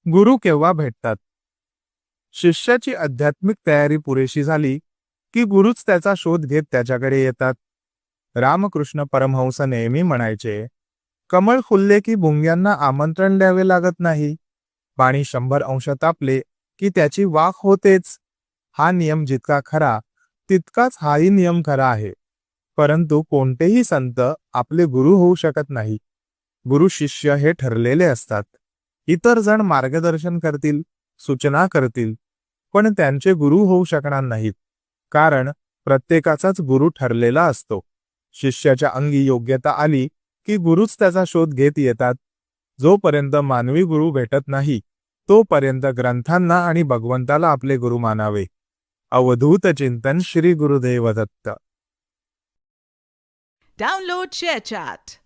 गुरु केव्हा भेटतात? शिष्याची आध्यात्मिक तयारी पुरेशी झाली की गुरुच त्याचा शोध घेत त्याच्याकडे येतात. रामकृष्ण परमहंस नेहमी म्हणायचे, कमळ फुलले की भुंग्यांना आमंत्रण द्यावे लागत नाही. पाणी 100 अंश तापले की त्याची वाफ होतेच. हा नियम जितका खरा तितकाच हाही नियम खरा आहे. परंतु कोणतेही संत आपले गुरु होऊ शकत नाही. गुरु शिष्य हे ठरलेले असतात. इतर जण मार्गदर्शन करतील, सूचना करतील, पण त्यांचे गुरु होऊ शकणार नाहीत. कारण प्रत्येकाचाच गुरु ठरलेला असतो. शिष्याच्या अंगी योग्यता आली की गुरुच त्याचा शोध घेत येतात. जोपर्यंत मानवी गुरु भेटत नाही तोपर्यंत ग्रंथांना आणि भगवंताला आपले गुरु मानावे. अवधूत चिंतन श्री गुरुदेव दत्त. Download ShareChat.